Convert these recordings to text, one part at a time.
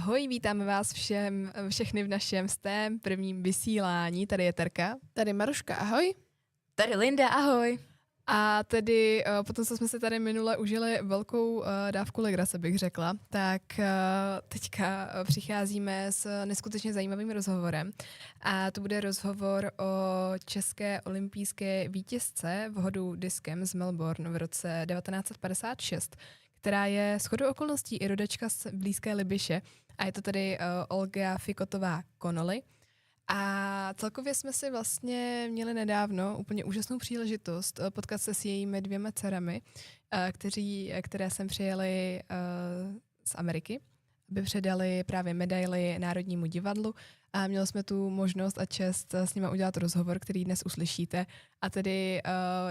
Ahoj, vítáme vás všechny v našem prvním vysílání. Tady je Terka. Tady Maruška, ahoj. Tady Linda, ahoj. A tedy potom, co jsme se tady minule užili velkou dávku legrace, bych řekla, tak teďka přicházíme s neskutečně zajímavým rozhovorem. A to bude rozhovor o české olympijské vítězce v hodu diskem z Melbourne v roce 1956, která je shodou okolností i rodačka z blízké Libyše. A je to tedy Olga Fikotová-Conolly. A celkově jsme si vlastně měli nedávno úplně úžasnou příležitost potkat se s jejími 2 dcerami, které sem přijeli z Ameriky, aby předali právě medaily Národnímu divadlu. A měli jsme tu možnost a čest s nimi udělat rozhovor, který dnes uslyšíte. A tedy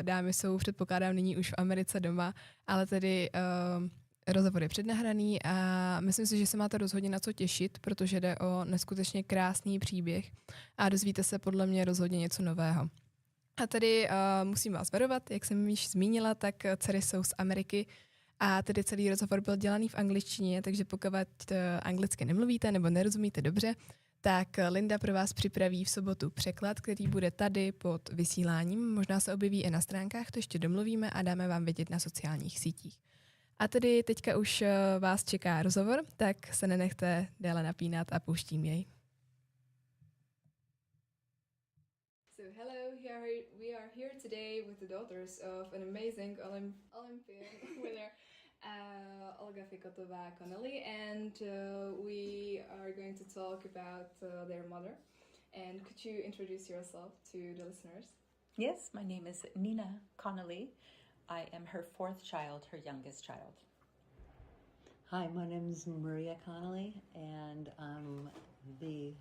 dámy jsou, předpokládám, nyní už v Americe doma, ale tedy rozhovor je přednahraný a myslím si, že se máte rozhodně na co těšit, protože jde o neskutečně krásný příběh a dozvíte se podle mě rozhodně něco nového. A tedy musím vás varovat, jak jsem již zmínila, tak dcery jsou z Ameriky a tedy celý rozhovor byl dělaný v angličtině, takže pokud anglicky nemluvíte nebo nerozumíte dobře, tak Linda pro vás připraví v sobotu překlad, který bude tady pod vysíláním. Možná se objeví i na stránkách, to ještě domluvíme a dáme vám vědět na sociálních sítích. A tedy teďka už vás čeká rozhovor, tak se nenechte déle napínat a pouštím jej. So hello, we are here today with the daughters of an amazing Olympian winner, Olga Fikotové-Conolly, and we are going to talk about their mother. And could you introduce yourself to the listeners? Yes, my name is Nina Connolly. I am her 4th child, her youngest child. Hi, my name is Merja Connolly, and I'm the,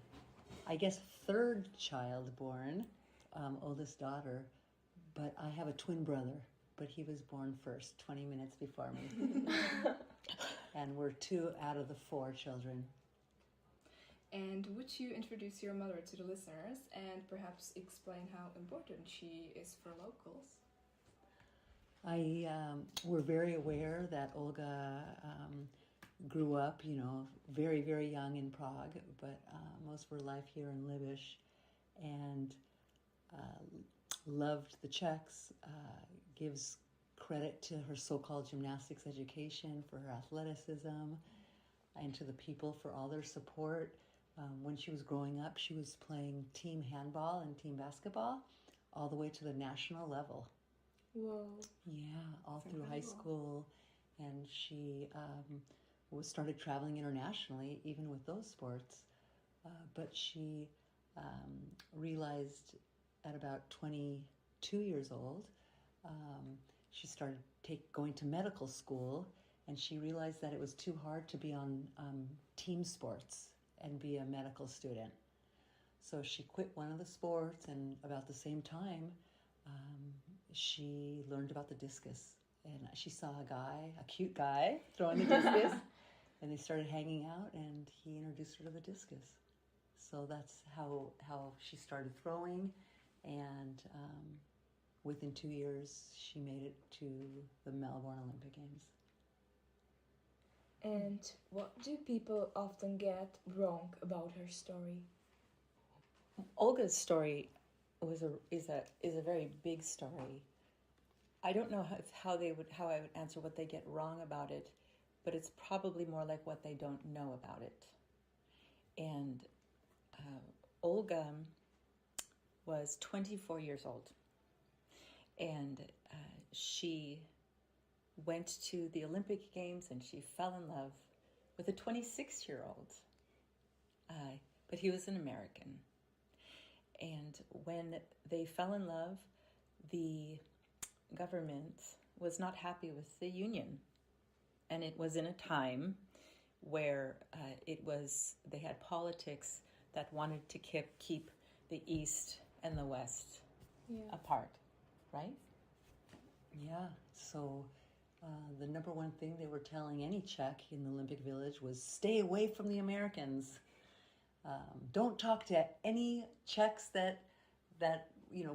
I guess, 3rd child born, oldest daughter, but I have a twin brother, but he was born first, 20 minutes before me. And we're 2 out of the 4 children. And would you introduce your mother to the listeners and perhaps explain how important she is for locals? We're very aware that Olga grew up, very, very young in Prague, but most of her life here in Libyš, and loved the Czechs, gives credit to her so-called gymnastics education for her athleticism, and to the people for all their support. When she was growing up, she was playing team handball and team basketball all the way to the national level. Whoa. Yeah, all That's through high incredible. school, and she started traveling internationally, even with those sports. But she realized at about 22 years old, she started going to medical school, and she realized that it was too hard to be on team sports and be a medical student. So she quit one of the sports, and about the same time, she learned about the discus, and she saw a cute guy throwing the discus, and they started hanging out, and he introduced her to the discus. So that's how she started throwing, and within 2 years, she made it to the Melbourne Olympic Games. And what do people often get wrong about her story? Olga's story is a very big story. I don't know how I would answer what they get wrong about it, but it's probably more like what they don't know about it. And Olga was 24 years old, and she went to the Olympic Games, and she fell in love with a 26-year-old, but he was an American. And when they fell in love, the government was not happy with the union. And it was in a time where they had politics that wanted to keep the East and the West apart, right? Yeah, so the number one thing they were telling any Czech in the Olympic Village was stay away from the Americans. Don't talk to any Czechs that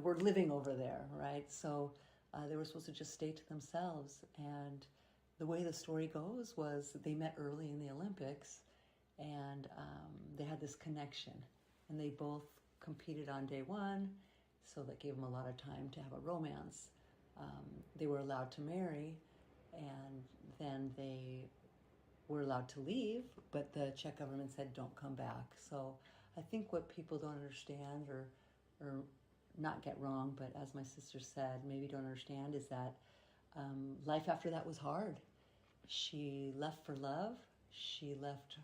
were living over there, right? So they were supposed to just stay to themselves. And the way the story goes was they met early in the Olympics, and they had this connection, and they both competed on day one, so that gave them a lot of time to have a romance. They were allowed to marry, and then they were allowed to leave, but the Czech government said don't come back. So I think what people don't understand, or not get wrong, but as my sister said, maybe don't understand, is that life after that was hard. She left for love. She left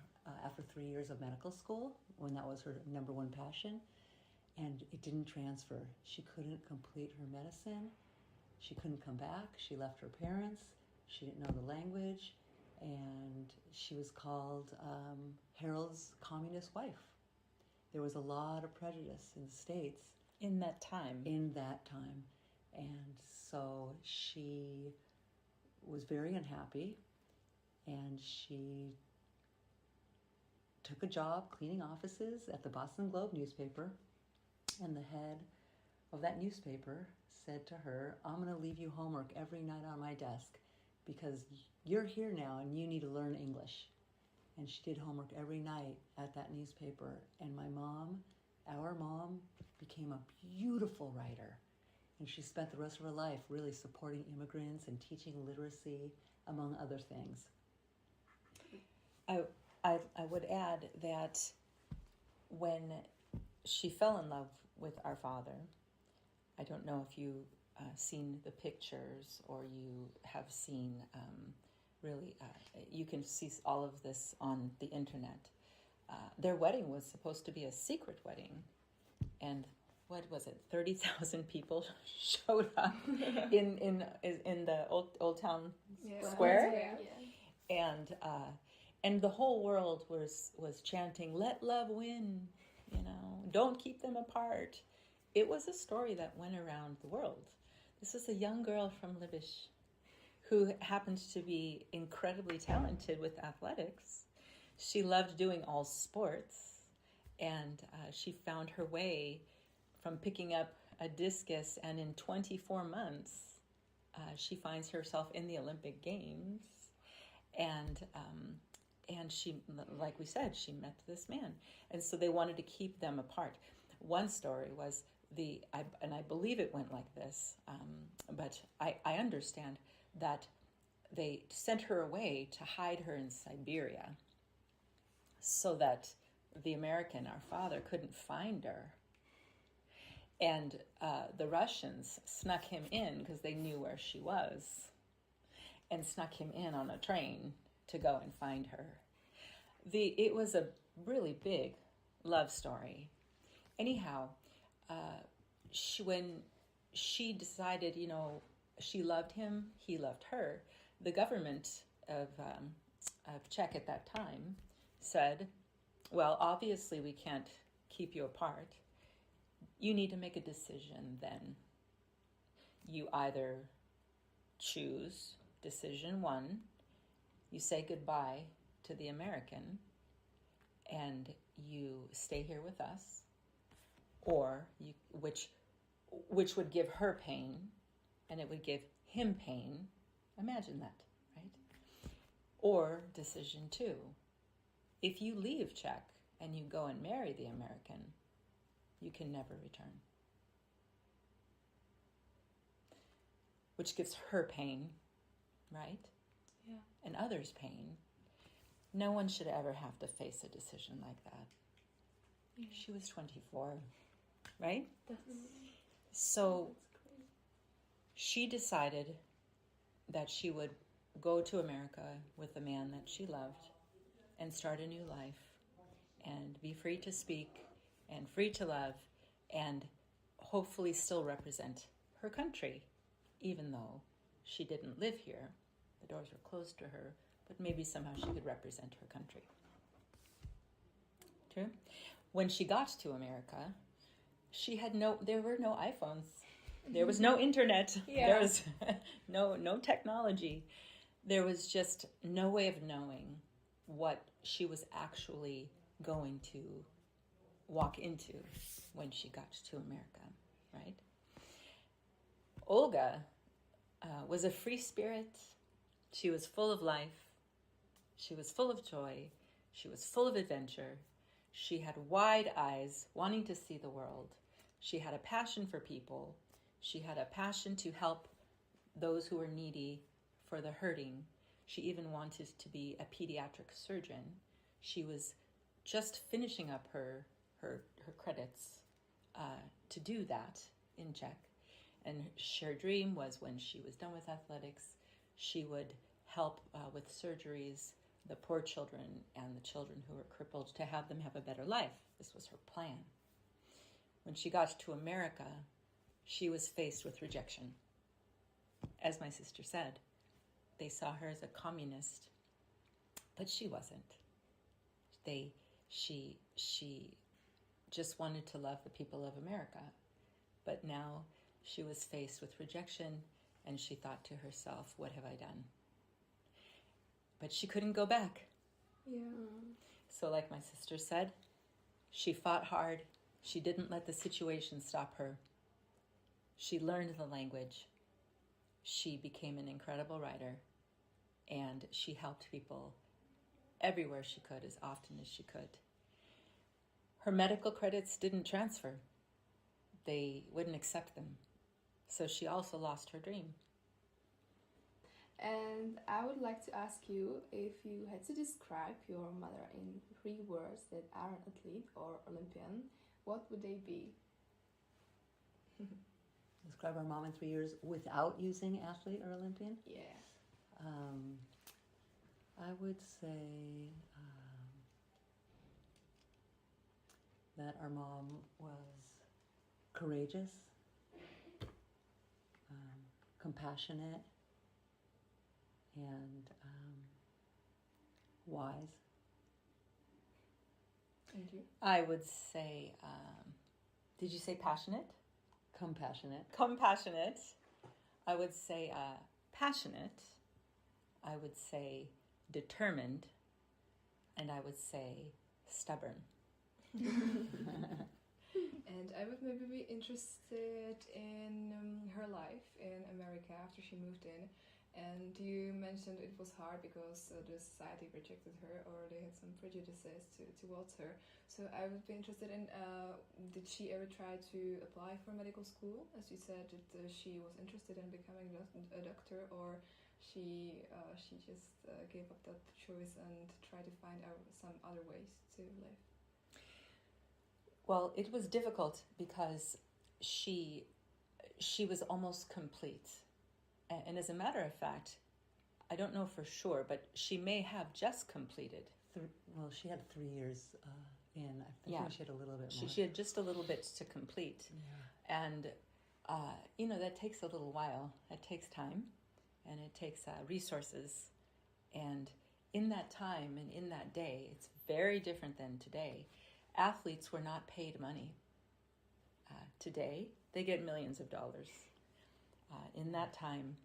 after 3 years of medical school, when that was her number one passion, and it didn't transfer. She couldn't complete her medicine. She couldn't come back. She left her parents. She didn't know the language, and she was called Harold's communist wife. There was a lot of prejudice in the States. In that time. And so she was very unhappy, and she took a job cleaning offices at the Boston Globe newspaper, and the head of that newspaper said to her, I'm going to leave you homework every night on my desk because you're here now and you need to learn English. And she did homework every night at that newspaper, and my mom, our mom, became a beautiful writer, and she spent the rest of her life really supporting immigrants and teaching literacy, among other things. I would add that when she fell in love with our father, I don't know if you've seen the pictures or you have seen you can see all of this on the internet. Their wedding was supposed to be a secret wedding, and what was it? 30,000 people showed up in the old town square, and the whole world was chanting, "Let love win," don't keep them apart. It was a story that went around the world. This was a young girl from Libish who happened to be incredibly talented with athletics. She loved doing all sports, and she found her way from picking up a discus, and in 24 months, she finds herself in the Olympic Games, and she, like we said, she met this man, and so they wanted to keep them apart. One story was and I believe it went like this, but I understand that they sent her away to hide her in Siberia so that the American, our father, couldn't find her. And the Russians snuck him in because they knew where she was, and snuck him in on a train to go and find her. It was a really big love story. Anyhow, when she decided, she loved him, he loved her, the government of Czech at that time said, well, obviously we can't keep you apart. You need to make a decision then. You either choose decision one, you say goodbye to the American and you stay here with us, or which would give her pain and it would give him pain. Imagine that, right? Or decision two, if you leave Czech and you go and marry the American, you can never return. Which gives her pain, right? Yeah. And others pain. No one should ever have to face a decision like that. Yeah. She was 24, right? So she decided that she would go to America with the man that she loved and start a new life and be free to speak and free to love and hopefully still represent her country, even though she didn't live here. The doors were closed to her, but maybe somehow she could represent her country. True? When she got to America, there were no iPhones. There was no internet. Yeah. There was no technology. There was just no way of knowing what she was actually going to walk into when she got to America, right? Olga was a free spirit. She was full of life. She was full of joy. She was full of adventure. She had wide eyes, wanting to see the world. She had a passion for people. She had a passion to help those who were needy, for the hurting. She even wanted to be a pediatric surgeon. She was just finishing up her credits to do that in Czech. And her dream was when she was done with athletics, she would help with surgeries, the poor children and the children who were crippled, to have them have a better life. This was her plan. When she got to America, she was faced with rejection. As my sister said, they saw her as a communist, but she wasn't. She just wanted to love the people of America. But now she was faced with rejection, and she thought to herself, what have I done? But she couldn't go back. Yeah. So like my sister said, she fought hard. She didn't let the situation stop her. She learned the language. She became an incredible writer, and she helped people everywhere she could, as often as she could. Her medical credits didn't transfer. They wouldn't accept them. So she also lost her dream. And I would like to ask you, if you had to describe your mother in 3 words that aren't athlete or Olympian, what would they be? Describe our mom in 3 years without using athlete or Olympian? Yeah. I would say that our mom was courageous, compassionate, and wise. And you? I would say, did you say passionate? Compassionate. Compassionate. I would say passionate. I would say determined. And I would say stubborn. And I would maybe be interested in her life in America after she moved in. And you mentioned it was hard because the society rejected her, or they had some prejudices towards her. So I would be interested in, did she ever try to apply for medical school? As you said, that she was interested in becoming a doctor, or she just gave up that choice and tried to find out some other ways to live. Well, it was difficult because she was almost complete. And as a matter of fact, I don't know for sure, but she may have just completed. Well, she had 3 years in. I think Yeah. she had a little bit more. She had just a little bit to complete. Yeah. And, that takes a little while. It takes time, and it takes resources. And in that time and in that day, it's very different than today. Athletes were not paid money. Today, they get millions of dollars. In that time,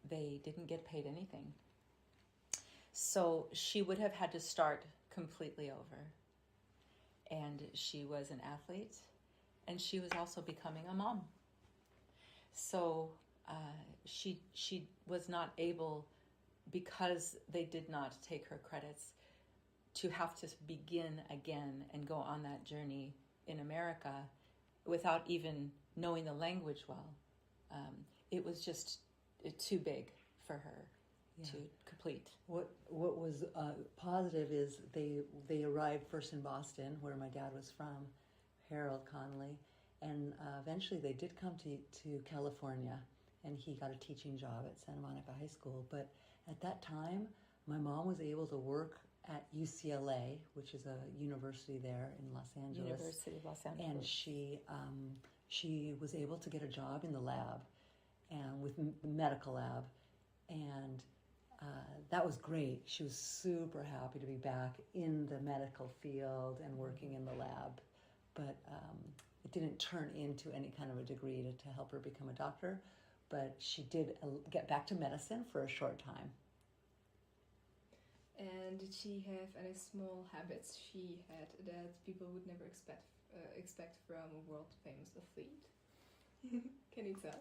they didn't get paid anything. So she would have had to start completely over. And she was an athlete, and she was also becoming a mom. So she was not able, because they did not take her credits, to have to begin again and go on that journey in America without even knowing the language well. It was just too big for her to complete. What was positive is they arrived first in Boston, where my dad was from, Harold Connolly, and eventually they did come to California, and he got a teaching job at Santa Monica High School. But at that time, my mom was able to work at UCLA, which is a university there in Los Angeles. University of Los Angeles. And she was able to get a job in the lab, and with the medical lab, and that was great. She was super happy to be back in the medical field and working in the lab, but it didn't turn into any kind of a degree to help her become a doctor, but she did get back to medicine for a short time. And did she have any small habits she had that people would never expect from a world-famous athlete? Can you tell?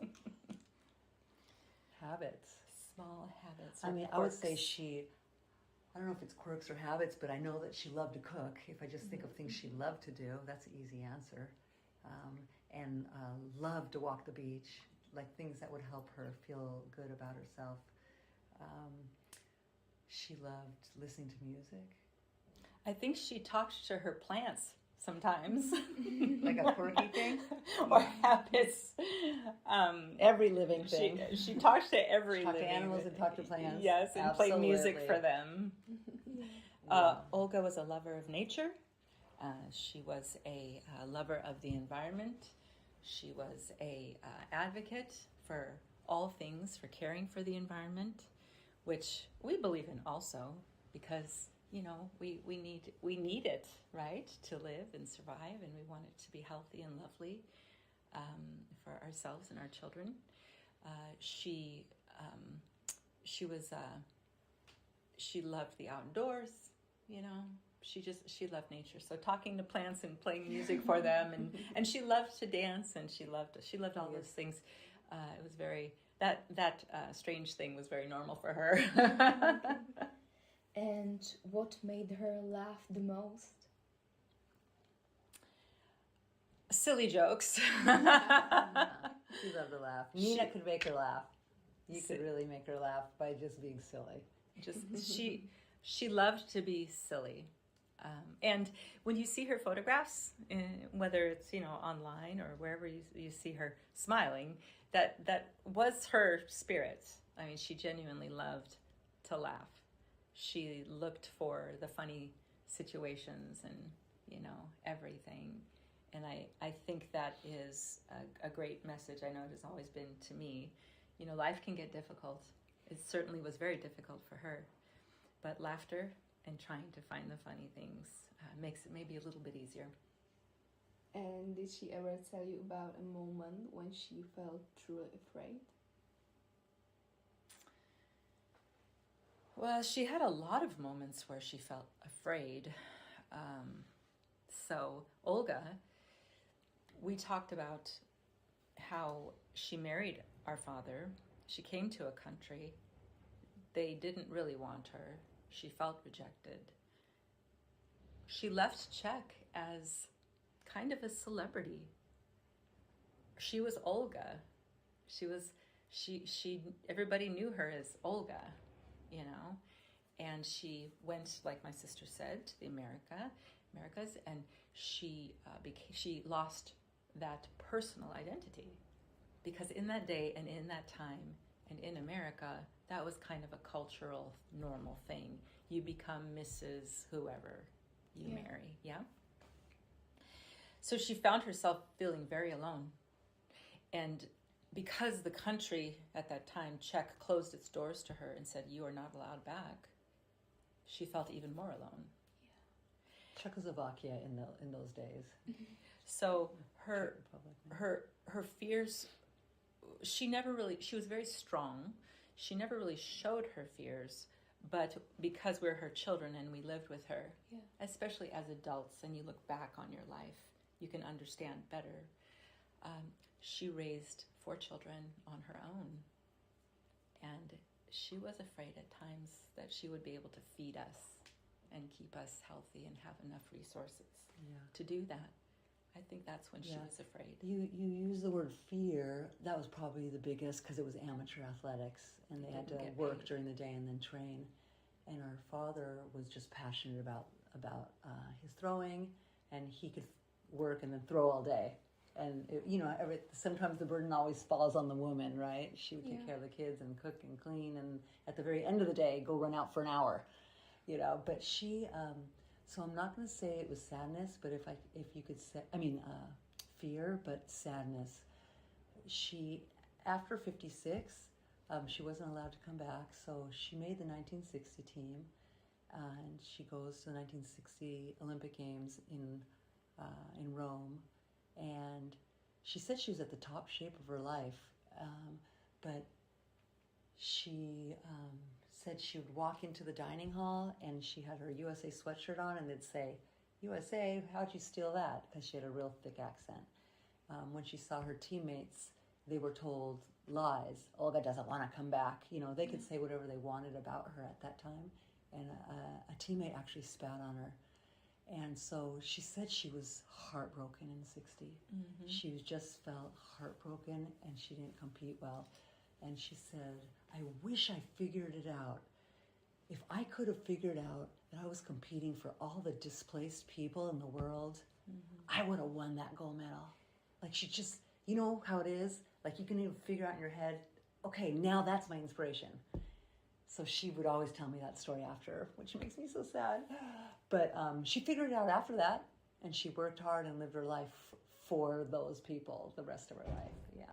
Habits. Small habits. I mean, I would say she I don't know if it's quirks or habits, but I know that she loved to cook. If I just think of things she loved to do, that's an easy answer. And loved to walk the beach, like things that would help her feel good about herself. She loved listening to music. I think she talked to her plants sometimes. Like a quirky thing? Or habits. Every living thing. She talked to every Talked to living animals and talked to plants. Yes, and played music Absolutely. for them. Olga was a lover of nature. She was a lover of the environment. She was a advocate for all things, for caring for the environment, which we believe in also, because we need it, right, to live and survive, and we want it to be healthy and lovely for ourselves and our children. She loved the outdoors, she loved nature. So talking to plants and playing music for them, and she loved to dance, and she loved all those things. It was very that strange thing was very normal for her. And what made her laugh the most? Silly jokes. She loved to laugh. Nina could make her laugh. You could really make her laugh by just being silly. She loved to be silly. And when you see her photographs, whether it's online or wherever you see her smiling, that was her spirit. I mean, she genuinely loved to laugh. She looked for the funny situations and everything. And I think that is a great message. I know it has always been to me. Life can get difficult. It certainly was very difficult for her. But laughter and trying to find the funny things makes it maybe a little bit easier. And did she ever tell you about a moment when she felt truly afraid? Well, she had a lot of moments where she felt afraid. So Olga, we talked about how she married our father. She came to a country. They didn't really want her. She felt rejected. She left Czech as kind of a celebrity. She was Olga. Everybody knew her as Olga, and she went, like my sister said, to the Americas, and she lost that personal identity, because in that day and in that time and in America, that was kind of a cultural normal thing. You become Mrs. whoever you marry, yeah? So she found herself feeling very alone. And because the country at that time, Czech, closed its doors to her and said, "You are not allowed back," she felt even more alone. Yeah. Czechoslovakia in those days. So her fears, she was very strong. She never really showed her fears, but because we're her children and we lived with her, especially as adults, and you look back on your life, you can understand better. She raised 4 children on her own, and she was afraid at times that she would be able to feed us and keep us healthy and have enough resources to do that. I think that's when she was afraid. You use the word fear. That was probably the biggest, because it was amateur athletics, and they had to work during the day and then train. And our father was just passionate about his throwing, and he could work and then throw all day. And sometimes the burden always falls on the woman, right? She would take care of the kids and cook and clean, and at the very end of the day, go run out for an hour, But she, so I'm not going to say it was sadness, but if you could say, fear, but sadness. She, after 56, she wasn't allowed to come back, so she made the 1960 team, and she goes to the 1960 Olympic Games in Rome. And she said she was at the top shape of her life, but she said she would walk into the dining hall and she had her USA sweatshirt on, and they'd say, "USA, how'd you steal that?" Because she had a real thick accent. When she saw her teammates, they were told lies. Olga doesn't want to come back. They could say whatever they wanted about her at that time. and a teammate actually spat on her. And so she said she was heartbroken in 60. Mm-hmm. She just felt heartbroken and she didn't compete well. And she said, I wish I figured it out. If I could have figured out that I was competing for all the displaced people in the world, I would have won that gold medal. Like she just, you know how it is? Like you can even figure out in your head, okay, now that's my inspiration. So she would always tell me that story after, which makes me so sad. But she figured it out after that, and she worked hard and lived her life for those people the rest of her life, yeah.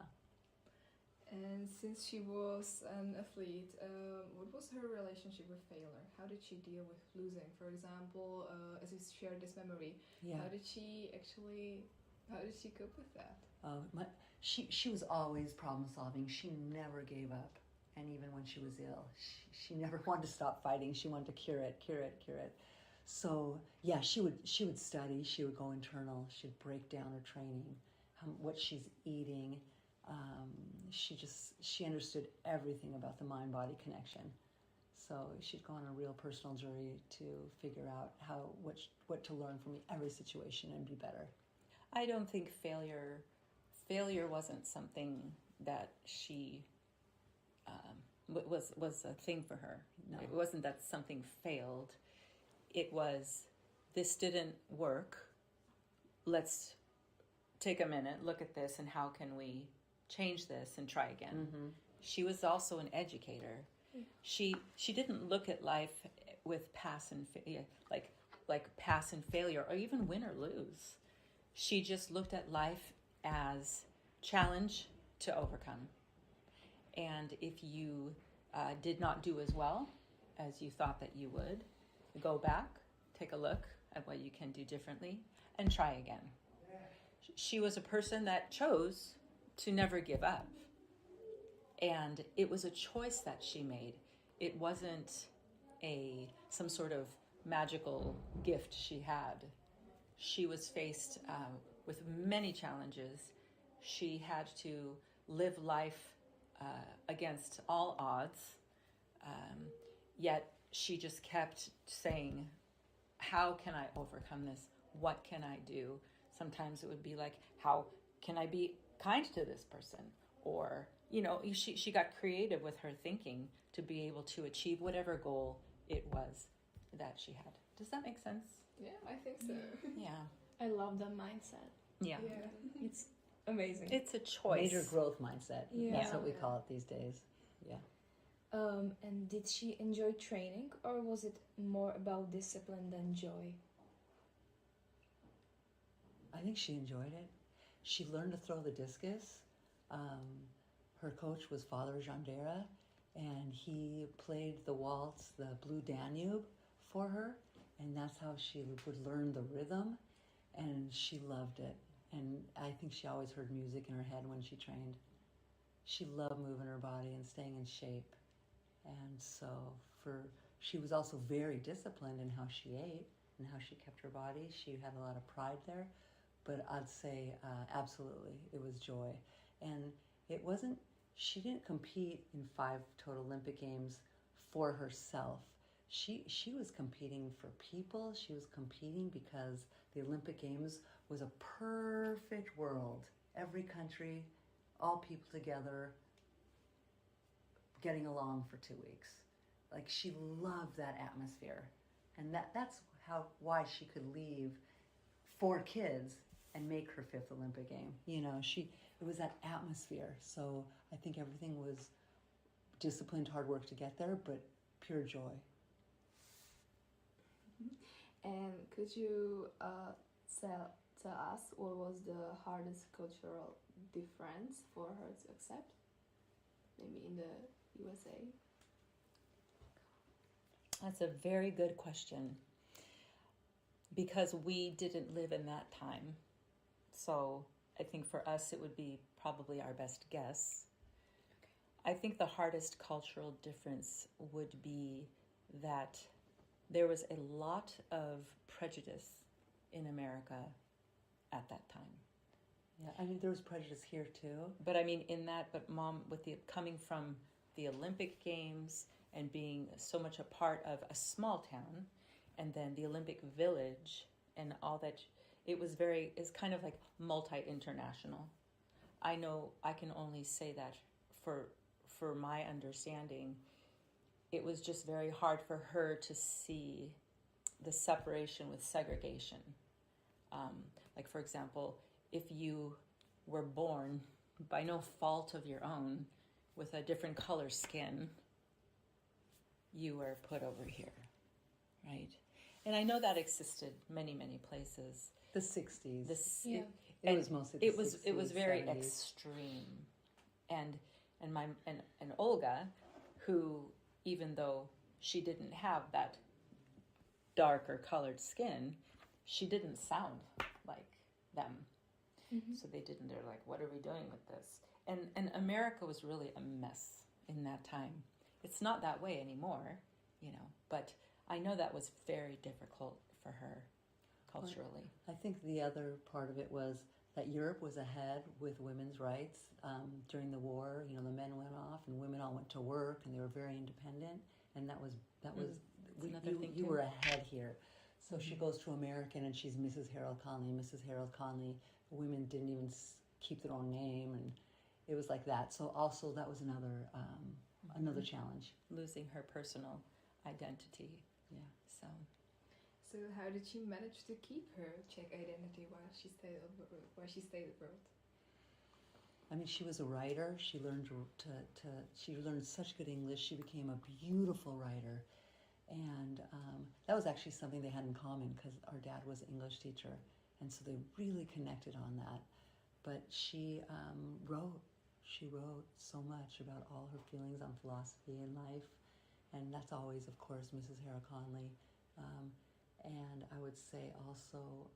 And since she was an athlete, what was her relationship with failure? How did she deal with losing? For example, as you shared this memory, Yeah. how did she cope with that? She was always problem solving. She never gave up. And even when she was ill, she never wanted to stop fighting. She wanted to cure it. So yeah, she would study. She would go internal. She'd break down her training, what she's eating. She understood everything about the mind-body connection. So she'd go on a real personal journey to figure out what to learn from every situation and be better. I don't think failure wasn't something that she was a thing for her. No. It wasn't that something failed. It was, this didn't work. Let's take a minute, look at this, and how can we change this and try again. Mm-hmm. She was also an educator. She didn't look at life with pass and like pass and failure, or even win or lose. She just looked at life as challenge to overcome. And if you did not do as well as you thought that you would, go back, take a look at what you can do differently, and try again. She was a person that chose to never give up. And it was a choice that she made. It wasn't some sort of magical gift she had. She was faced with many challenges. She had to live life against all odds, yet she just kept saying, how can I overcome this? What can I do? Sometimes it would be like, how can I be kind to this person? Or, she got creative with her thinking to be able to achieve whatever goal it was that she had. Does that make sense? Yeah, I think so. Yeah. I love the mindset. Yeah. It's amazing. It's a choice. Major growth mindset. Yeah. That's what we call it these days. Yeah. And did she enjoy training, or was it more about discipline than joy? I think she enjoyed it. She learned to throw the discus. Her coach was Father Jandera, and he played the waltz, the Blue Danube, for her, and that's how she would learn the rhythm, and she loved it. And I think she always heard music in her head when she trained. She loved moving her body and staying in shape. And so she was also very disciplined in how she ate and how she kept her body. She had a lot of pride there. But I'd say absolutely, it was joy. And she didn't compete in 5 total Olympic Games for herself. She was competing for people. She was competing because the Olympic Games was a perfect world. Every country, all people together, getting along for 2 weeks. Like, she loved that atmosphere. And that's why she could leave 4 kids and make her 5th Olympic game. It was that atmosphere. So I think everything was disciplined, hard work to get there, but pure joy. And could you tell us what was the hardest cultural difference for her to accept? Maybe in the USA? That's a very good question, because we didn't live in that time. So I think for us it would be probably our best guess. Okay. I think the hardest cultural difference would be that there was a lot of prejudice in America at that time. Yeah, there was prejudice here too. But Mom, coming from the Olympic Games and being so much a part of a small town, and then the Olympic Village and all that. It's kind of like multi-international. I know I can only say that for my understanding, it was just very hard for her to see the separation with segregation. Like, for example, if you were born by no fault of your own with a different color skin, you were put over here, right? And I know that existed many, many places. The 60s. It was mostly the 60s, it was very 70s. extreme. And Olga, who, even though she didn't have that darker colored skin, she didn't sound like them. Mm-hmm. So they're like, what are we doing with this? And America was really a mess in that time. It's not that way anymore, but I know that was very difficult for her culturally. I think the other part of it was that Europe was ahead with women's rights during the war. The men went off and women all went to work and they were very independent. And that was you were ahead here. So she goes to American and she's Mrs. Harold Conley. Mrs. Harold Conley, women didn't even keep their own name, and it was like that. So also that was another challenge. Losing her personal identity. Yeah. So how did she manage to keep her Czech identity while she stayed abroad? I mean, she was a writer. She learned she learned such good English. She became a beautiful writer. And that was actually something they had in common because our dad was an English teacher. And so they really connected on that. But she wrote so much about all her feelings on philosophy and life. And that's always, of course, Mrs. Harold Conley. And I would say also,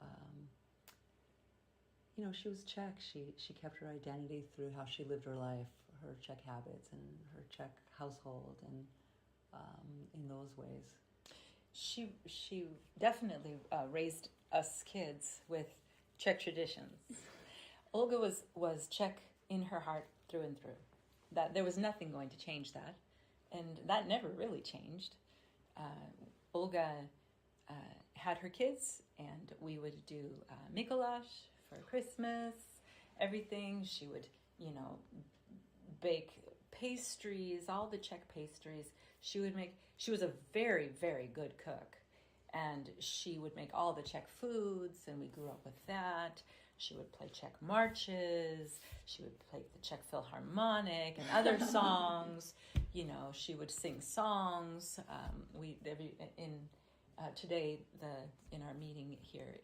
she was Czech. She kept her identity through how she lived her life, her Czech habits and her Czech household, and in those ways. She definitely raised us kids with Czech traditions. Olga was Czech in her heart through and through. That there was nothing going to change that, and that never really changed. Olga had her kids, and we would do Mikuláš for Christmas, everything. She would, bake pastries, all the Czech pastries. She was a very, very good cook, and she would make all the Czech foods, and we grew up with that. She would play Czech marches. She would play the Czech Philharmonic and other songs. She would sing songs. Today, in our meeting here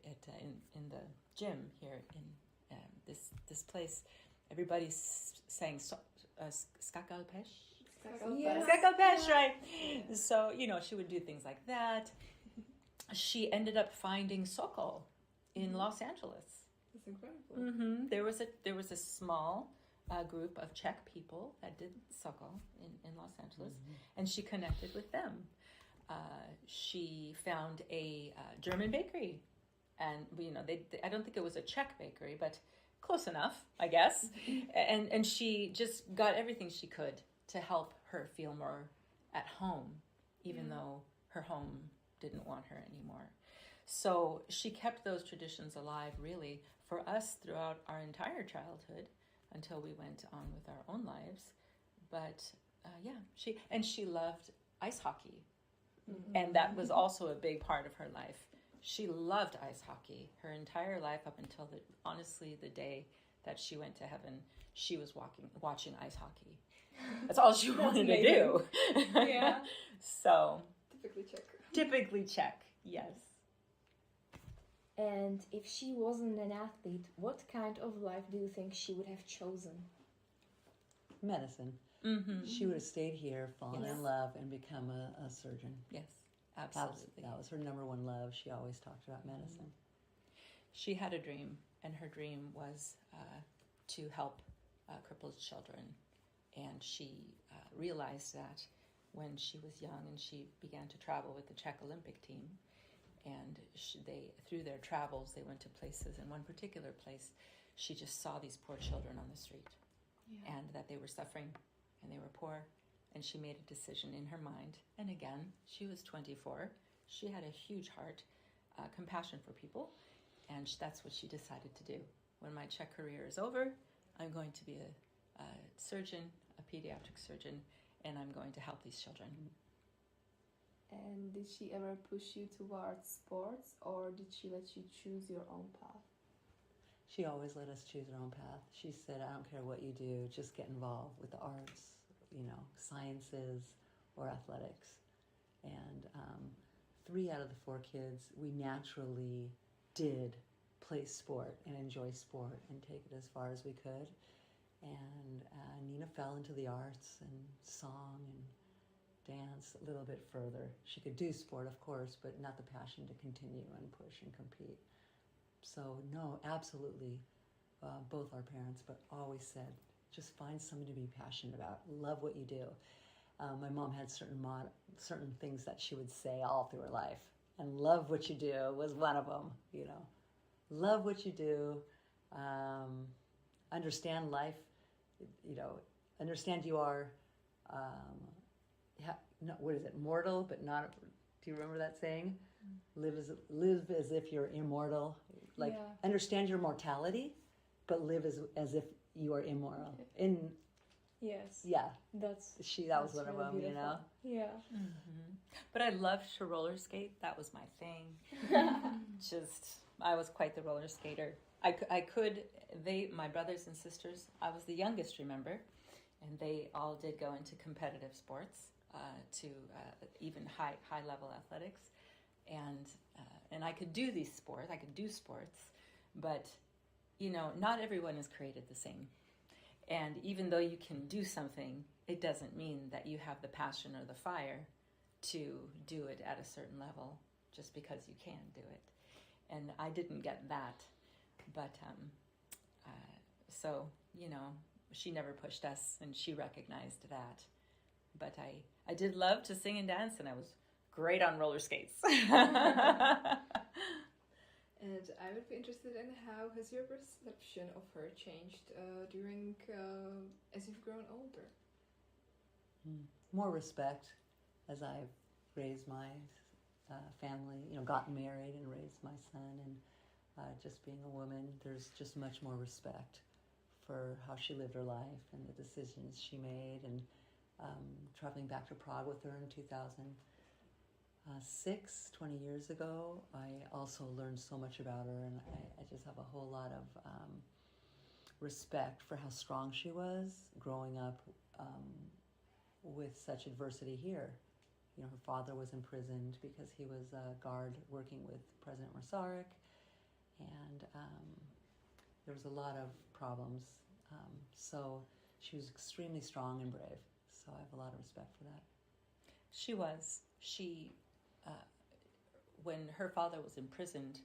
in the gym here in this place, everybody's saying skakal peš. Yes. Skakal peš, right? So she would do things like that. She ended up finding Sokol in Los Angeles. That's incredible. Mm-hmm. There was a small group of Czech people that did Sokol in Los Angeles, and she connected with them. She found a German bakery, and I don't think it was a Czech bakery, but close enough, I guess. and she just got everything she could to help her feel more at home, even though her home didn't want her anymore. So she kept those traditions alive, really, for us throughout our entire childhood until we went on with our own lives. But she loved ice hockey. Mm-hmm. And that was also a big part of her life. She loved ice hockey her entire life up until the day that she went to heaven. She was watching ice hockey. That's all she wanted to do. Yeah. So Typically Czech. Typically Czech, yes. And if she wasn't an athlete, what kind of life do you think she would have chosen? Medicine. Mm-hmm. She would have stayed here, fallen Yes. in love, and become a surgeon. Yes, absolutely. That was her number one love. She always talked about medicine. She had a dream, and her dream was to help crippled children. And she realized that when she was young, and she began to travel with the Czech Olympic team. And through their travels, they went to places. In one particular place, she just saw these poor children on the street, and that they were suffering, and they were poor, and she made a decision in her mind. And again, she was 24. She had a huge heart, compassion for people, and that's what she decided to do. When my Czech career is over, I'm going to be a surgeon, a pediatric surgeon, and I'm going to help these children. And did she ever push you towards sports, or did she let you choose your own path? She always let us choose our own path. She said, I don't care what you do, just get involved with the arts, sciences or athletics. And 3 out of the 4 kids, we naturally did play sport and enjoy sport and take it as far as we could. And Nina fell into the arts and song and dance a little bit further. She could do sport, of course, but not the passion to continue and push and compete. So no, absolutely, both our parents, but always said, just find something to be passionate about. Love what you do. My mom had certain things that she would say all through her life, and love what you do was one of them. Love what you do. Understand life. Understand you are. What is it? Mortal, but not. Do you remember that saying? Live as if you're immortal. Understand your mortality, but live as if you are immoral. Yes. Yeah. That was one of them. Beautiful. Yeah. Mm-hmm. But I loved to roller skate. That was my thing. I was quite the roller skater. My brothers and sisters, I was the youngest, remember, and they all did go into competitive sports, to even high level athletics, and I could do these sports. I could do sports, but not everyone is created the same. And even though you can do something, it doesn't mean that you have the passion or the fire to do it at a certain level just because you can do it. And I didn't get that, but she never pushed us, and she recognized that. But I did love to sing and dance, and I was great on roller skates. And I would be interested in how has your perception of her changed during as you've grown older? More respect as I've raised my family, gotten married and raised my son, and just being a woman, there's just much more respect for how she lived her life and the decisions she made. And traveling back to Prague with her in 2006, 20 years ago, I also learned so much about her, and I just have a whole lot of respect for how strong she was growing up with such adversity here. Her father was imprisoned because he was a guard working with President Masaryk, and there was a lot of problems. So she was extremely strong and brave. So I have a lot of respect for that. She was. When her father was imprisoned,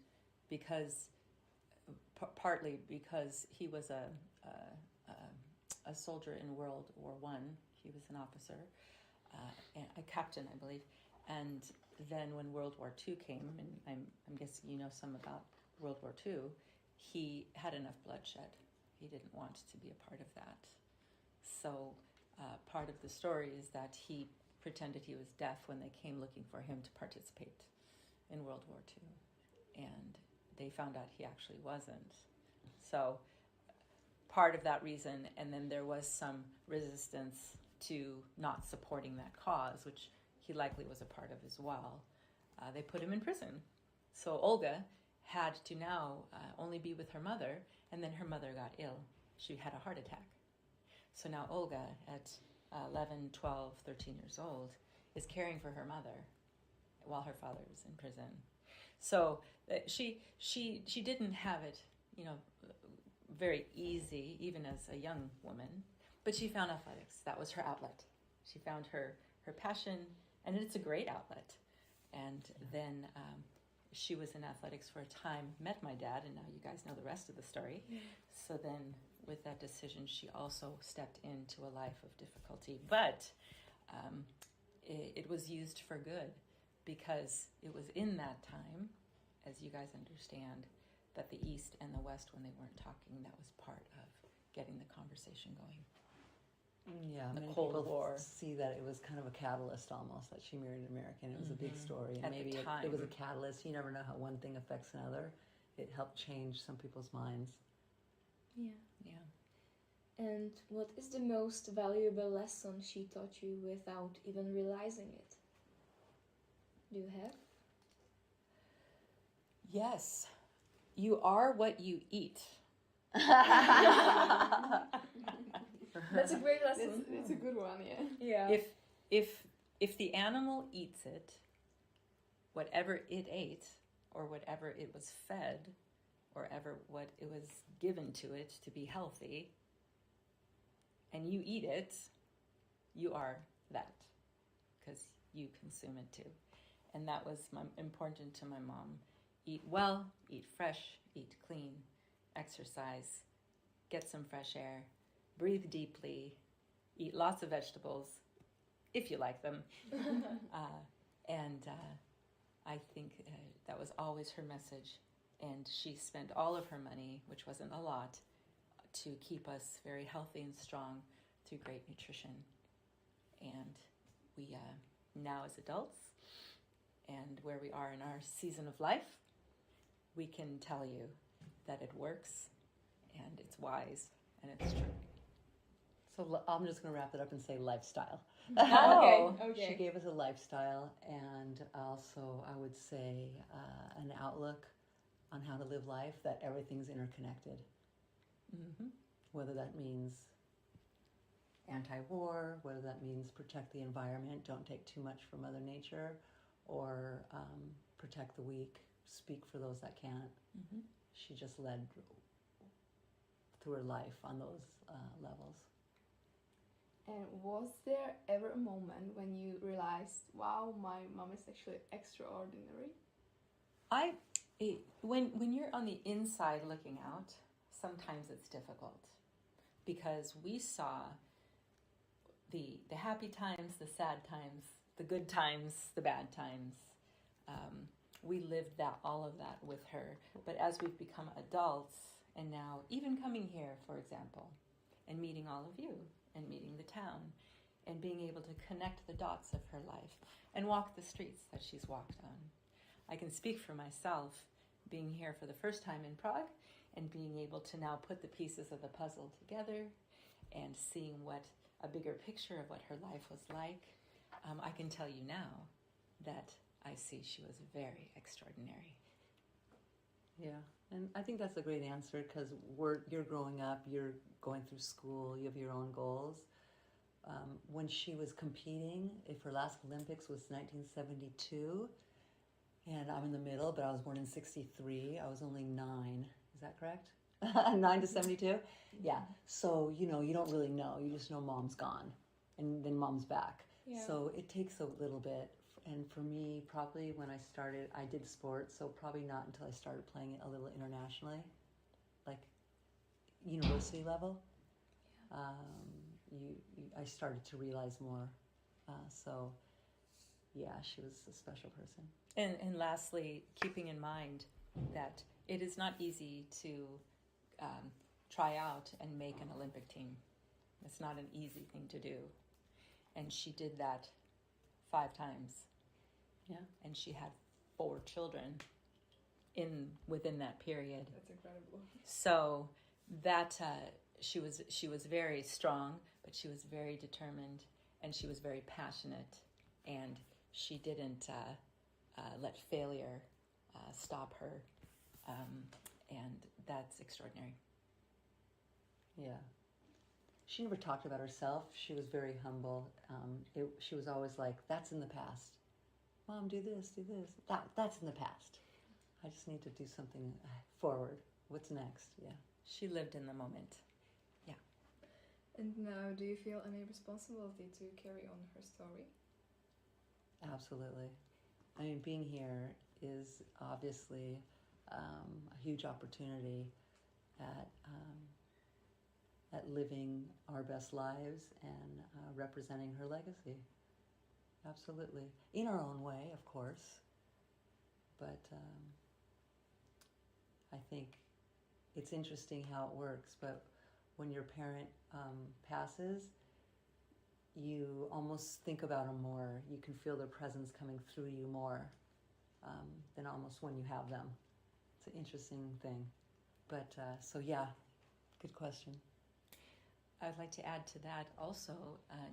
partly because he was a soldier in World War I, he was an officer, a captain, I believe. And then when World War II came, and I'm guessing you know some about World War II, he had enough bloodshed. He didn't want to be a part of that. So part of the story is that he pretended he was deaf when they came looking for him to participate in World War II. And they found out he actually wasn't. So part of that reason, and then there was some resistance to not supporting that cause, which he likely was a part of as well. They put him in prison. So Olga had to now only be with her mother, and then her mother got ill. She had a heart attack. So now Olga, at 11, 12, 13 years old, is caring for her mother while her father is in prison. So she didn't have it, very easy, even as a young woman, but she found athletics. That was her outlet. She found her passion, and it's a great outlet. And then she was in athletics for a time, met my dad, and now you guys know the rest of the story. Yeah. So then with that decision, she also stepped into a life of difficulty. But it was used for good, because it was in that time, as you guys understand, that the East and the West, when they weren't talking, that was part of getting the conversation going. Yeah, the many Cold people War. see that it was kind of a catalyst almost, that she married an American. It was a big story. And At the maybe time. it was a catalyst. You never know how one thing affects another. It helped change some people's minds. Yeah. Yeah. And what is the most valuable lesson she taught you without even realizing it? Do you have? Yes. You are what you eat. That's a great lesson. It's a good one, yeah. Yeah. If the animal eats it, whatever it ate, or whatever it was fed, or what it was given to it to be healthy, and you eat it, you are that, because you consume it too. And that was important to my mom. Eat well, eat fresh, eat clean, exercise, get some fresh air, breathe deeply, eat lots of vegetables, if you like them. I think that was always her message. And she spent all of her money, which wasn't a lot, to keep us very healthy and strong through great nutrition. And we, now as adults, and where we are in our season of life, we can tell you that it works, and it's wise, and it's true. So I'm just going to wrap it up and say lifestyle. Okay. She gave us a lifestyle, and also I would say an outlook on how to live life, that everything's interconnected. Mm-hmm. Whether that means anti-war, whether that means protect the environment, don't take too much from Mother Nature, or protect the weak, speak for those that can't. Mm-hmm. She just led through her life on those levels. And was there ever a moment when you realized, wow, my mom is actually extraordinary? When you're on the inside looking out, sometimes it's difficult, because we saw the happy times, the sad times, the good times, the bad times. We lived all of that with her. But as we've become adults, and now even coming here, for example, and meeting all of you, and meeting the town, and being able to connect the dots of her life, and walk the streets that she's walked on. I can speak for myself, being here for the first time in Prague, and being able to now put the pieces of the puzzle together, and seeing what a bigger picture of what her life was like. I can tell you now that I see she was very extraordinary. Yeah, and I think that's a great answer, because you're growing up, you're going through school, you have your own goals. When she was competing, if her last Olympics was 1972, and I'm in the middle, but I was born in 63, I was only 9. Is that correct? 9 to 72? Yeah. So, you don't really know. You just know mom's gone, and then mom's back. Yeah. So it takes a little bit. And for me, probably when I started, I did sports, so probably not until I started playing it a little internationally, like university level. I started to realize more. So, yeah, she was a special person. And lastly, keeping in mind that it is not easy to try out and make an Olympic team. It's not an easy thing to do. And she did that 5 times. Yeah. And she had 4 children within that period. That's incredible. So that she was very strong, but she was very determined, and she was very passionate, and she didn't let failure stop her, and that's extraordinary. Yeah. She never talked about herself. She was very humble. She was always like, that's in the past. Mom, do this, do this. That's in the past. I just need to do something forward. What's next? Yeah. She lived in the moment. Yeah. And now, do you feel any responsibility to carry on her story? Absolutely. I mean, being here is obviously a huge opportunity at living our best lives and representing her legacy. Absolutely. In our own way, of course. But I think it's interesting how it works. But when your parent passes, you almost think about them more. You can feel their presence coming through you more than almost when you have them. It's an interesting thing. But so yeah, good question. I'd like to add to that also,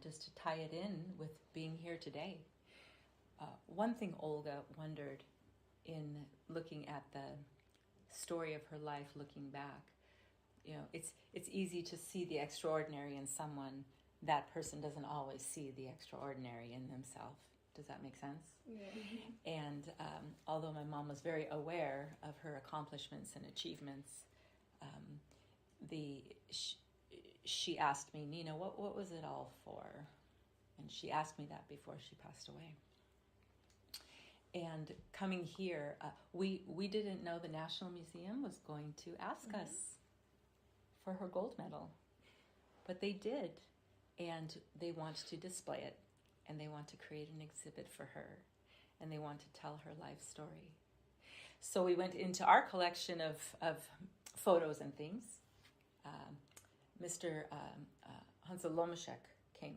just to tie it in with being here today. One thing Olga wondered in looking at the story of her life, looking back, it's easy to see the extraordinary in someone. That person doesn't always see the extraordinary in themselves. Does that make sense? Yeah. And although my mom was very aware of her accomplishments and achievements, she asked me, Nina, what was it all for? And she asked me that before she passed away. And coming here, we didn't know the National Museum was going to ask us for her gold medal. But they did. And they want to display it. And they want to create an exhibit for her. And they want to tell her life story. So we went into our collection of photos and things. Mr. Hansa Lomacek came,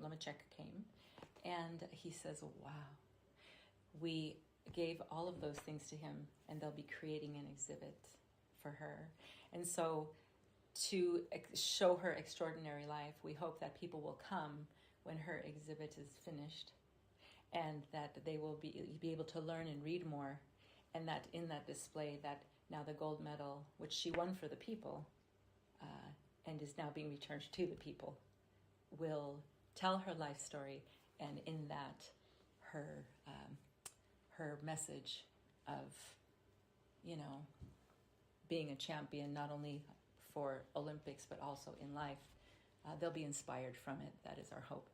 and he says, wow. We gave all of those things to him, and they'll be creating an exhibit for her. And so to show her extraordinary life, we hope that people will come when her exhibit is finished, and that they will be able to learn and read more, and that in that display, that now the gold medal, which she won for the people, and is now being returned to the people, will tell her life story, and in that, her message of, being a champion, not only for Olympics, but also in life. They'll be inspired from it. That is our hope.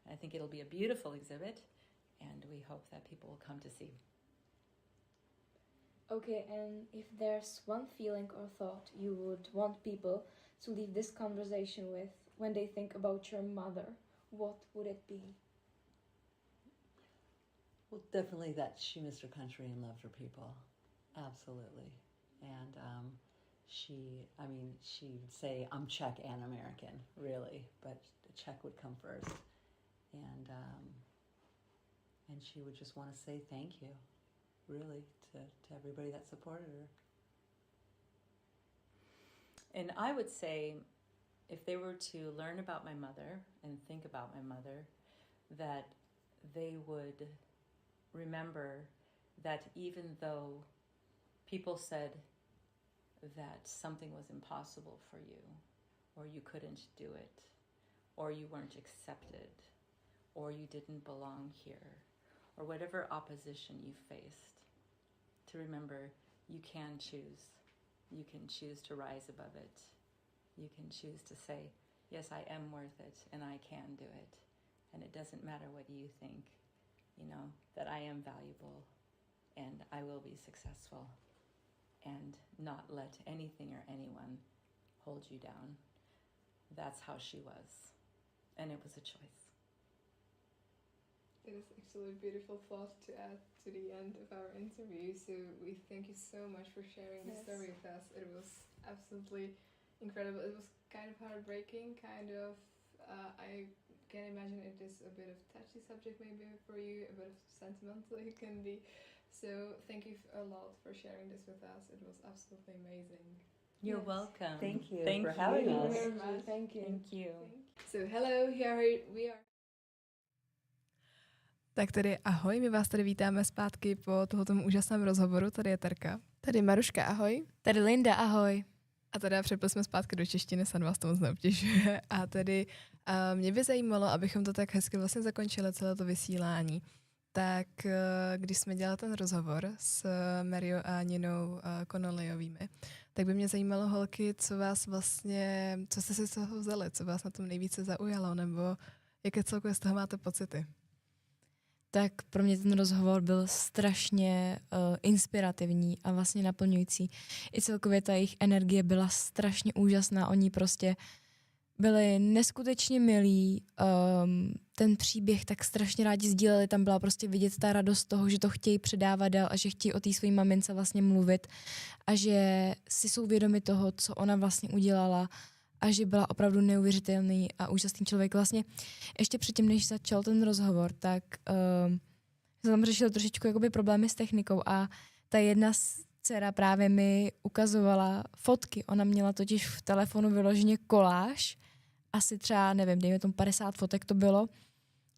And I think it'll be a beautiful exhibit, and we hope that people will come to see. Okay, and if there's one feeling or thought you would want people to leave this conversation with when they think about your mother, what would it be? Well, definitely that she missed her country and loved her people. Absolutely. And she would say, I'm Czech and American, really, but the Czech would come first. And she would just want to say thank you, really, to everybody that supported her. And I would say, if they were to learn about my mother and think about my mother, that they would remember that even though people said that something was impossible for you, or you couldn't do it, or you weren't accepted, or you didn't belong here, or whatever opposition you faced, to remember you can choose. You can choose to rise above it. You can choose to say, yes, I am worth it, and I can do it. And it doesn't matter what you think, that I am valuable, and I will be successful, and not let anything or anyone hold you down. That's how she was, and it was a choice. It is actually a beautiful thought to add to the end of our interview. So we thank you so much for sharing the story with us. It was absolutely incredible. It was kind of heartbreaking, I can imagine it is a bit of touchy subject maybe for you, a bit of sentimental it can be. So thank you a lot for sharing this with us. It was absolutely amazing. You're welcome. Thank you Thank for having you. us. Very much. Thank you. Thank you. So hello, here we are. Tak tedy ahoj, my vás tady vítáme zpátky po tohoto úžasném rozhovoru. Tady je Terka. Tady Maruška, ahoj. Tady Linda, ahoj. A teda přepli jsme zpátky do češtiny, snad vás to moc neobtěžuje. A tedy mě by zajímalo, abychom to tak hezky vlastně zakončili, celé to vysílání. Tak když jsme dělali ten rozhovor s Merjou a Ninou Connollyovými, tak by mě zajímalo, holky, co jste si z toho vzali, co vás na tom nejvíce zaujalo, nebo jaké celkově z toho máte pocity? Tak pro mě ten rozhovor byl strašně inspirativní a vlastně naplňující. I celkově ta jejich energie byla strašně úžasná. Oni prostě byli neskutečně milí. Ten příběh tak strašně rádi sdíleli. Tam byla prostě vidět ta radost toho, že to chtějí předávat dál a že chtějí o té své mamince vlastně mluvit a že si jsou vědomi toho, co ona vlastně udělala a že byla opravdu neuvěřitelný a úžasný člověk. Vlastně ještě předtím, než začal ten rozhovor, tak jsem tam řešila trošičku jakoby problémy s technikou a ta jedna dcera právě mi ukazovala fotky. Ona měla totiž v telefonu vyloženě koláž, asi třeba, nevím, dejme tomu 50 fotek to bylo,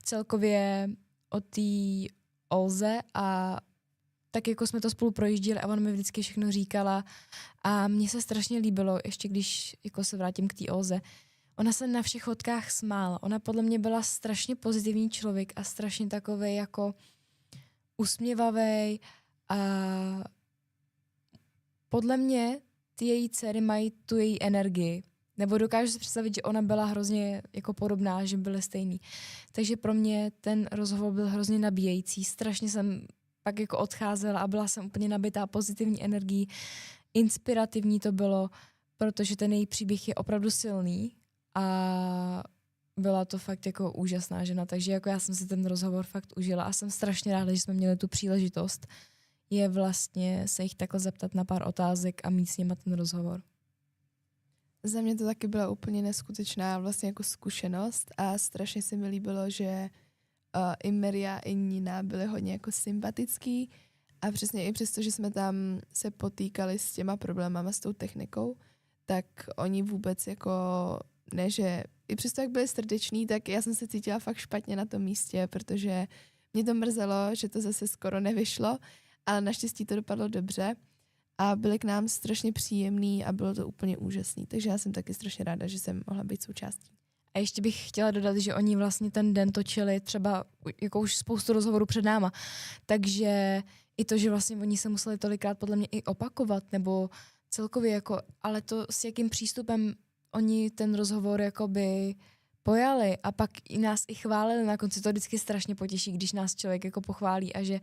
celkově o té Olze a tak jako jsme to spolu projížděli a ona mi vždycky všechno říkala a mně se strašně líbilo, ještě když jako se vrátím k té Olze, ona se na všech fotkách smála. Ona podle mě byla strašně pozitivní člověk a strašně takovej jako usměvavej a podle mě ty její dcery mají tu její energii. Nebo dokážu si představit, že ona byla hrozně jako podobná, že byly stejný. Takže pro mě ten rozhovor byl hrozně nabíjející. Strašně jsem pak jako odcházela a byla jsem úplně nabitá pozitivní energií. Inspirativní to bylo, protože ten její příběh je opravdu silný a byla to fakt jako úžasná žena. Takže jako já jsem si ten rozhovor fakt užila a jsem strašně ráda, že jsme měli tu příležitost je vlastně se jich takhle zeptat na pár otázek a mít s nima ten rozhovor. Za mě to taky byla úplně neskutečná vlastně jako zkušenost a strašně se mi líbilo, že i Merja, i Nina byly hodně jako sympatický a přesně i přesto, že jsme tam se potýkali s těma problémama s tou technikou, tak oni vůbec jako ne, že i přesto, jak byli srdeční, tak já jsem se cítila fakt špatně na tom místě, protože mě to mrzelo, že to zase skoro nevyšlo, ale naštěstí to dopadlo dobře a byli k nám strašně příjemný a bylo to úplně úžasný. Takže já jsem taky strašně ráda, že jsem mohla být součástí. A ještě bych chtěla dodat, že oni vlastně ten den točili třeba jako už spoustu rozhovorů před náma. Takže i to, že vlastně oni se museli tolikrát podle mě i opakovat, nebo celkově jako, ale to s jakým přístupem oni ten rozhovor jakoby pojali a pak i nás i chválili na konci. To vždycky strašně potěší, když nás člověk jako pochválí a že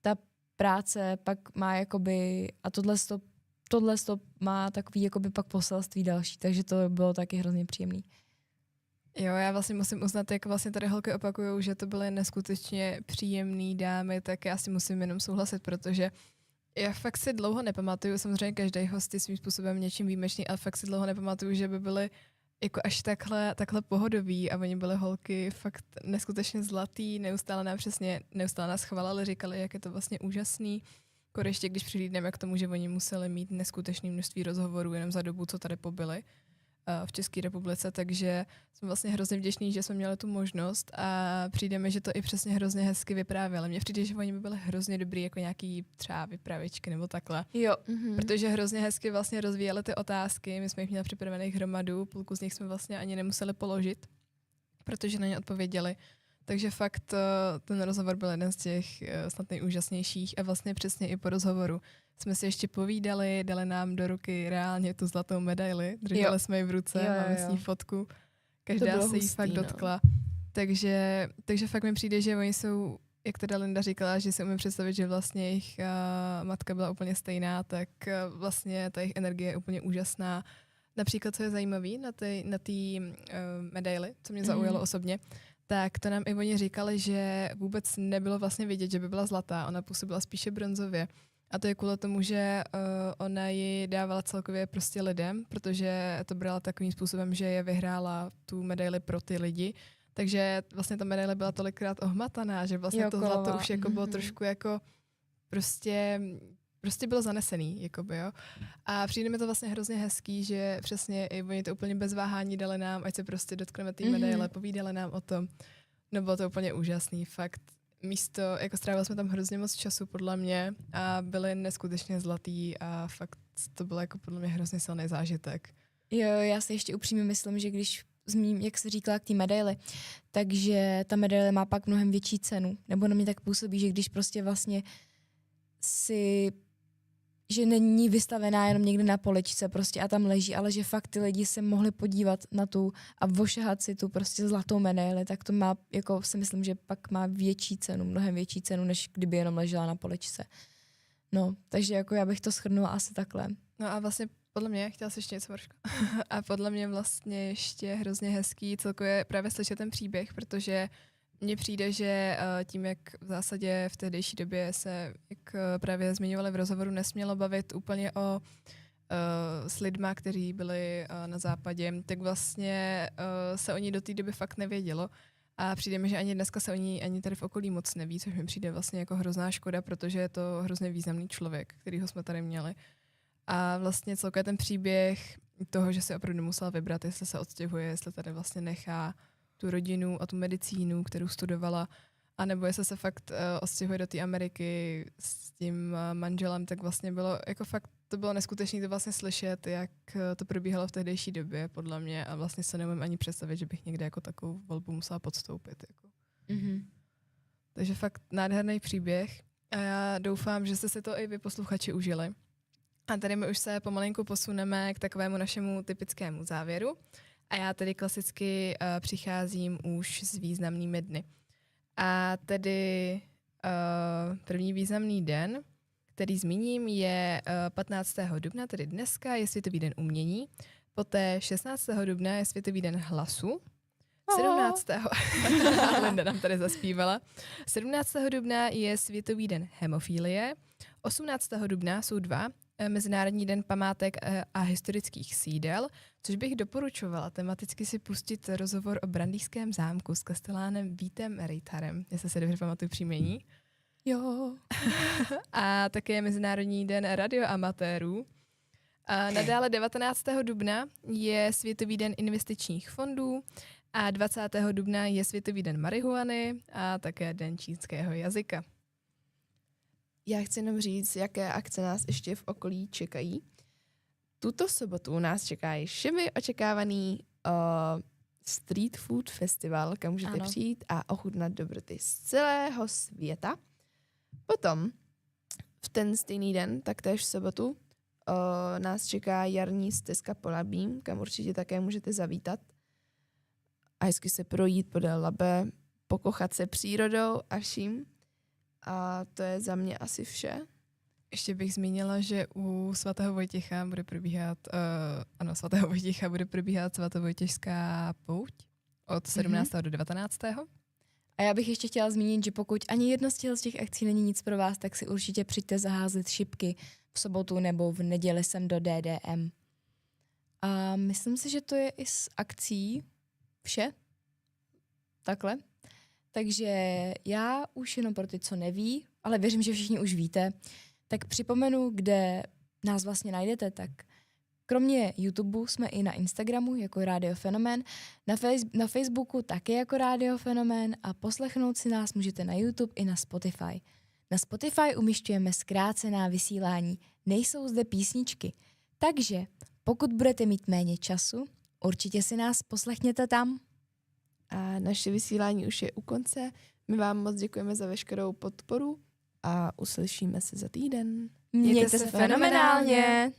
ta práce pak má jakoby, a tohle má takový jakoby pak poselství další, takže to bylo taky hrozně příjemný. Jo, já vlastně musím uznat, jak vlastně tady holky opakujou, že to byly neskutečně příjemný dámy, tak já si musím jenom souhlasit, protože já fakt si dlouho nepamatuju, samozřejmě každý host je svým způsobem něčím výjimečný, ale fakt si dlouho nepamatuju, že by byly jako až takhle pohodoví a oni byly holky fakt neskutečně zlatý, neustále nás chvalili, říkali, jak je to vlastně úžasný. Ještě když přihlídneme k tomu, že oni museli mít neskutečné množství rozhovorů jenom za dobu, co tady pobyli v České republice, takže jsme vlastně hrozně vděční, že jsme měli tu možnost a přijdeme, že to i přesně hrozně hezky vyprávěli. Mně přijde, že oni by byli hrozně dobrý jako nějaký třeba vypravěčky nebo takhle. Jo. Protože hrozně hezky vlastně rozvíjeli ty otázky, my jsme jich měli připravených hromadu, půlku z nich jsme vlastně ani nemuseli položit, protože na ně odpověděli. Takže fakt ten rozhovor byl jeden z těch snad nejúžasnějších a vlastně přesně i po rozhovoru jsme si ještě povídali, dali nám do ruky reálně tu zlatou medaili, drželi jsme ji v ruce, máme s ní fotku, každá se jí fakt dotkla. Takže fakt mi přijde, že oni jsou, jak teda Linda říkala, že si umím představit, že vlastně jejich matka byla úplně stejná, tak vlastně ta jejich energie je úplně úžasná. Například, co je zajímavý na té medaili, co mě zaujalo osobně, tak to nám i oni říkali, že vůbec nebylo vlastně vidět, že by byla zlatá. Ona působila spíše bronzově. A to je kvůli tomu, že ona ji dávala celkově prostě lidem, protože to brala takovým způsobem, že je vyhrála tu medaili pro ty lidi. Takže vlastně ta medaile byla tolikrát ohmataná, že vlastně to zlato už jako bylo trošku jako prostě bylo zanesený, jakoby, jo. A přijde mi to vlastně hrozně hezký, že přesně i oni to úplně bez váhání dali nám, ať se prostě dotkneme té medaile, povídali nám o tom. No bylo to úplně úžasný, fakt. Místo, jako strávili jsme tam hrozně moc času podle mě a byli neskutečně zlatý a fakt to bylo jako podle mě hrozně silný zážitek. Jo, já si ještě upřímně myslím, že když zmíním, jak jsi říkala k té medaili, takže ta medaile má pak mnohem větší cenu, nebo na mě tak působí, že když prostě vlastně že není vystavená jenom někde na poličce prostě a tam leží, ale že fakt ty lidi se mohli podívat na tu a vošahat si tu prostě zlatou medaili, tak to má, jako si myslím, že pak má větší cenu, mnohem větší cenu, než kdyby jenom ležela na poličce. No, takže jako já bych to shrnula asi takhle. No a vlastně podle mě, chtěla jsi ještě něco, Marško? A podle mě vlastně ještě hrozně hezký celkově právě slyšet ten příběh, protože mně přijde, že tím, jak v zásadě v tehdejší době se, jak právě zmiňovali v rozhovoru, nesmělo bavit úplně o s lidma, kteří byli na západě, tak vlastně se o ní do té doby fakt nevědělo. A přijde mi, že ani dneska se o ní ani tady v okolí moc neví, což mi přijde vlastně jako hrozná škoda, protože je to hrozně významný člověk, kterýho jsme tady měli. A vlastně celkově ten příběh toho, že si opravdu musela vybrat, jestli se odstěhuje, jestli tady vlastně nechá tu rodinu a tu medicínu, kterou studovala, anebo jestli se fakt odstěhuje do té Ameriky s tím manželem, tak vlastně bylo jako fakt, to bylo neskutečné to vlastně slyšet, jak to probíhalo v tehdejší době, podle mě, a vlastně se neumím ani představit, že bych někde jako takovou volbu musela podstoupit. Jako. Mm-hmm. Takže fakt nádherný příběh a já doufám, že jste si to i vy posluchači užili. A tady my už se pomalinku posuneme k takovému našemu typickému závěru. A já tedy klasicky přicházím už s významnými dny. A tedy první významný den, který zmíním, je 15. dubna, tedy dneska, je Světový den umění. Poté 16. dubna je Světový den hlasu. 17. Linda nám tady zaspívala. 17. dubna je Světový den hemofilie. 18. dubna jsou 2. Mezinárodní den památek a historických sídel, což bych doporučovala tematicky si pustit rozhovor o Brandýském zámku s kastelánem Vítem Reitharem, jestli se dobře pamatuju příjmení. Jo. A také je Mezinárodní den radioamatérů. A nadále 19. dubna je Světový den investičních fondů a 20. dubna je Světový den marihuany a také den čínského jazyka. Já chci jenom říct, jaké akce nás ještě v okolí čekají. Tuto sobotu nás čeká všemi očekávaný street food festival, kam můžete přijít a ochutnat dobroty z celého světa. Potom v ten stejný den, taktéž v sobotu, nás čeká jarní stezka po Labím, kam určitě také můžete zavítat a hezky se projít podél Labe, pokochat se přírodou a vším. A to je za mě asi vše. Ještě bych zmínila, že u svatého Vojtěcha bude probíhat, svatého Vojtěcha bude probíhat svatovojtěžská pouť od 17. do 19. A já bych ještě chtěla zmínit, že pokud ani jedno z těch akcí není nic pro vás, tak si určitě přijďte zaházet šipky v sobotu nebo v neděli sem do DDM. A myslím si, že to je i z akcí vše. Takhle. Takže já už jenom pro ty, co neví, ale věřím, že všichni už víte, tak připomenu, kde nás vlastně najdete, tak kromě YouTube jsme i na Instagramu jako Rádio Fenomén, na Facebooku taky jako Rádio Fenomén a poslechnout si nás můžete na YouTube i na Spotify. Na Spotify umišťujeme zkrácená vysílání, nejsou zde písničky, takže pokud budete mít méně času, určitě si nás poslechněte tam. A naše vysílání už je u konce. My vám moc děkujeme za veškerou podporu a uslyšíme se za týden. Mějte se fenomenálně!